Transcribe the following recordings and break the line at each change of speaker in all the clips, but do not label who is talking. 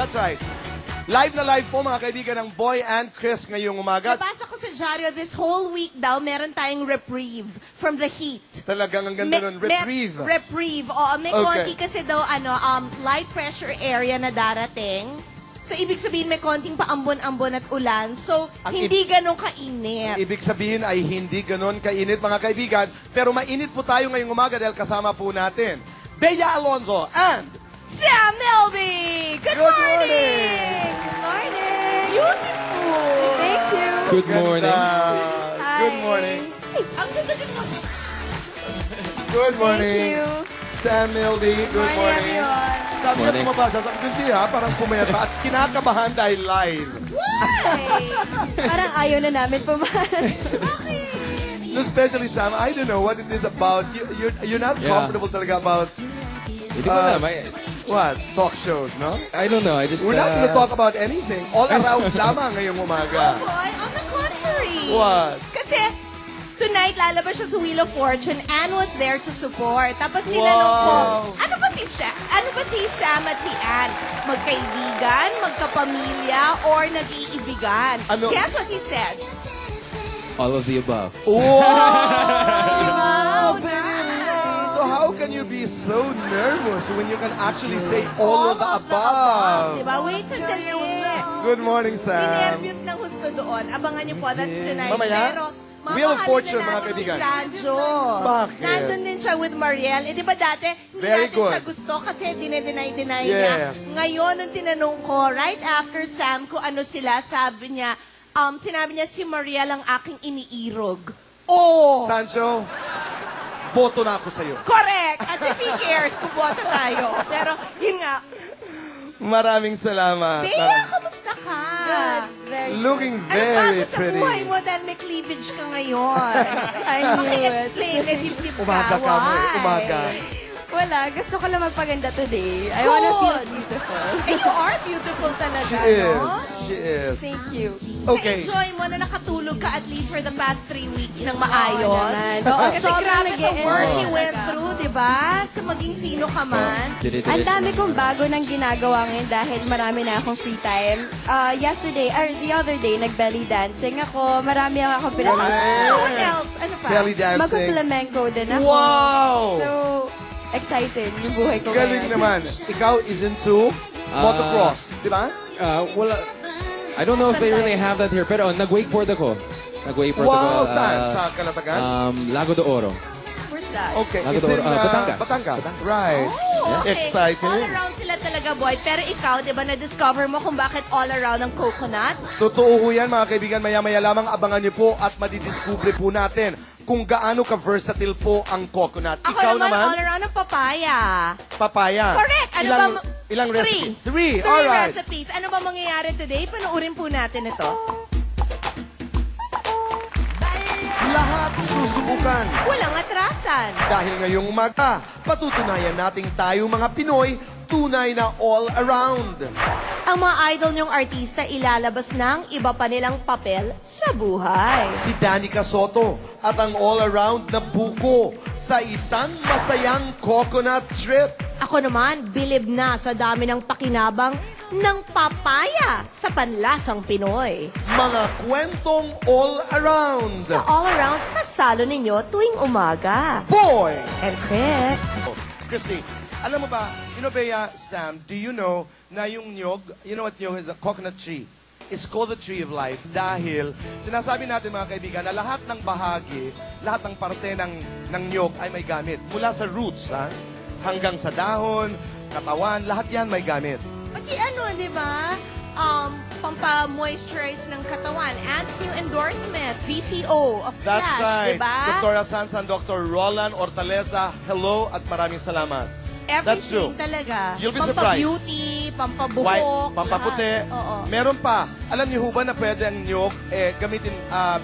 That's right. Live na live po mga kaibigan ng Boy and Chris ngayong umaga.
Nabasa ko sa dyaryo, this whole week daw, meron tayong reprieve from the heat.
Talagang ang ganda nun. Reprieve.
Reprieve. Oo, may
Okay.
konti kasi daw, light pressure area na darating. So, ibig sabihin may konting paambon-ambon at ulan. So, hindi ganun kainit.
Ibig sabihin ay hindi ganon kainit mga kaibigan. Pero mainit po tayo ngayong umaga dahil kasama po natin Bea Alonzo and
Sam Melby! Good morning!
Good morning!
Beautiful!
Thank you!
Good morning.
Ganda.
Hi.
Good morning.
Ang ganda-ganda.
Good morning.
Thank you.
Sam Milby, good morning.
everyone.
Sabi niya
Morning.
tumaba siya, sabi ko, hindi ha, parang pumayata at kinakabahan dahil live.
Parang ayaw na namin pumasok.
Especially Sam, I don't know what it is about. You're not
Yeah.
comfortable talaga about
Hindi ko alam.
what? Talk shows, no?
I don't know. I just...
We're not gonna talk about anything. All around lamang ngayong umaga.
Boy, on the contrary.
What?
Kasi, tonight, lalabas siya sa Wheel of Fortune. Anne was there to support. Tapos tinanong ko,
Wow.
ano ba si Sam at si Anne? Magkaibigan, magkapamilya, or nag-iibigan?
Ano?
Guess what he said?
All of the above.
Wow!
nice.
So how can you be so nervous when you can actually say all of the above?
Diba? Wait sandali.
Good morning, Sam.
Ninervyos ng husto doon. Abangan niyo po, that's tonight.
Mamaya?
Pero,
Wheel of
mamahalin
Fortune,
na
mga
natin
kaibigan.
Si Sanjo.
Bakit?
Nandun din siya with Mariel. Eh, di ba dati, hindi
Very
natin
good.
siya gusto kasi dinedeny-deny niya.
Yes.
Ngayon, nung tinanong ko, right after Sam, kung ano sila, sinabi niya, si Mariel ang aking iniirog. Oh!
Sancho, boto na ako sa'yo.
Correct! As if he cares kung boto tayo. Pero, yun nga.
Maraming salamat.
Bea, kamusta ka?
Good. Very
Looking
Ano
very
bago sa
pretty.
buhay mo dahil may cleavage ka ngayon?
I knew it.
Paki-explain, may dibdib ka.
Umaga ka mo eh.
Why?
Umaga.
Wala. Gusto ko lang magpaganda today. I wanna feel
Good.
beautiful.
Eh, you are beautiful talaga,
She is.
no?
She is.
Thank you.
Okay.
Na-enjoy mo na nakatulog ka at least for the past 3 weeks ng
Oo
maayos.
naman. Oo,
Kasi
sobrang
grabe the
nag-e-enjoy
work you
talaga.
went through, di ba? So maging sino ka man.
Ang dami kong bago nang ginagawa ngayon dahil marami na akong free time. The other day, nag-belly dancing ako. Marami akong pinapasok.
Wow, what else? Ano pa?
Belly dancing.
Magpa-flamenco din ako.
Wow!
So, excited yung buhay ko
Galing
ngayon.
naman. Ikaw is into motocross, di ba?
Well, I don't know if they really have that here, pero nag-wakeboard ako. Nag-wakeboard ako.
Wow, saan? Sa Calatagan?
Lago de Oro.
Where's that?
Okay,
Lago
it's
de
in
Oro. Batangas.
Batangas. Right.
Oh, okay.
Exciting.
All around sila talaga, boy. Pero ikaw, di ba, na-discover mo kung bakit all around ang coconut?
Totoo ho yan, mga kaibigan. Maya-maya lamang abangan niyo po at madidiscover po natin kung gaano ka-versatile po ang coconut.
Ako
Ikaw
naman, all
naman,
around ang papaya.
papaya.
Correct. Ano
ilang,
ba?
ilang recipe?
Three
All right.
recipes. Ano ba mangyayari today? Panoorin po natin ito.
Lahat susubukan.
Walang atrasan.
Dahil ngayong umaga, patutunayan nating tayo mga Pinoy, tunay na all around.
Ang mga idol niyong artista ilalabas ng iba pa nilang papel sa buhay.
Si Danica Soto at ang all-around na buko sa isang masayang coconut trip.
Ako naman, bilib na sa dami ng pakinabang ng papaya sa panlasang Pinoy.
Mga kwentong all-around.
Sa all-around kasalo ninyo tuwing umaga.
Boy!
And Chris,
Chrissy, alam mo ba, Bea, Sam, do you know na yung nyog, you know what nyog is? A coconut tree. It's called the tree of life dahil sinasabi natin mga kaibigan na lahat ng bahagi, lahat ng parte ng nyog ay may gamit. Mula sa roots, hanggang sa dahon, katawan, lahat yan may gamit.
pati ano, di ba? Pampa-moisturize ng katawan. Ant's new endorsement, VCO of
That's
Splash,
right.
di ba?
Dr. Asansan, Dr. Roland Ortaleza, hello at maraming salamat. That's true.
Everything talaga.
You'll be surprised.
Pampa-beauty, pampabuhok.
White, pampaputi.
lahat. Oo.
Meron pa. Alam niyo ho ba na pwede ang nyog gamitin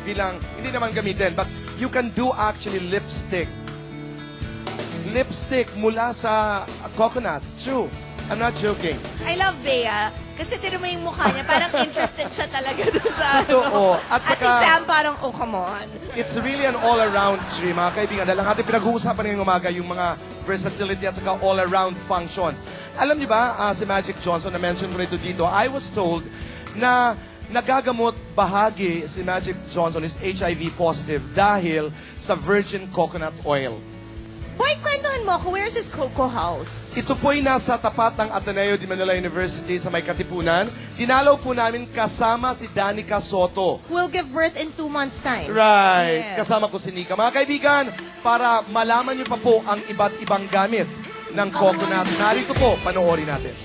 bilang, hindi naman gamitin, but you can do actually lipstick. Lipstick mula sa coconut. True. I'm not joking.
I love Bea. Kasi tira mo yung mukha niya, parang interested siya talaga dun sa ano.
Totoo. At
si
saka-
Sam parang, oh, come on.
It's really an all-around tree, mga kaibigan. Dahil ang ating pinag-uusapan ngayong umaga, yung mga versatility at saka all-around functions. Alam niyo ba, si Magic Johnson, na-mention ko na ito dito, I was told na nagagamot bahagi si Magic Johnson is HIV positive dahil sa virgin coconut oil.
Boy, kwentuhan mo ako, where's his Coco House?
Ito po'y nasa tapat ng Ateneo de Manila University sa may Katipunan. Dinalaw po namin kasama si Danica Soto.
Will give birth in 2 months' time.
Right.
Yes.
Kasama ko si Nika. Mga kaibigan, para malaman niyo pa po ang iba't ibang gamit ng coconut, narito po, panoorin natin.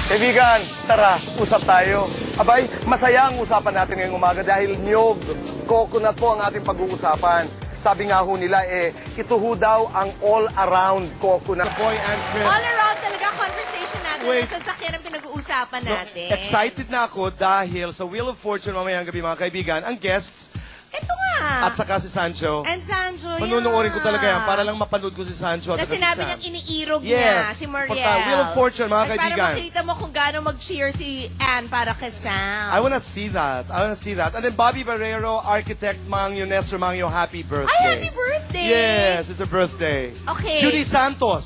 Kaibigan, tara, usap tayo. Abay, masaya ang usapan natin ngayong umaga dahil niyog, coconut po ang ating pag-uusapan. Sabi nga ho nila, ito ho daw ang all-around coconut. The boy and Chris.
All around talaga conversation natin.
Wait.
Sa sasakyan ang pinag-uusapan natin.
Excited na ako dahil sa Wheel of Fortune mamayang gabi mga kaibigan, ang guests
Ito nga.
at saka si Sancho.
And Sandro,
Panunuorin ko talaga yan para lang mapanood ko si Sancho at
Na
saka si
sinabi
Sam.
niyang iniirog niya,
Yes.
si Mariel.
Punta, Wheel of Fortune, mga
At
kaibigan.
para makita mo kung gaano mag-cheer si Anne para kay Sam.
I wanna see that. I wanna see that. And then Bobby Barrero, architect Mangyo, Nestor Mangyo, happy birthday.
Ay, happy birthday!
Yes, it's a birthday.
Okay.
Judy Santos.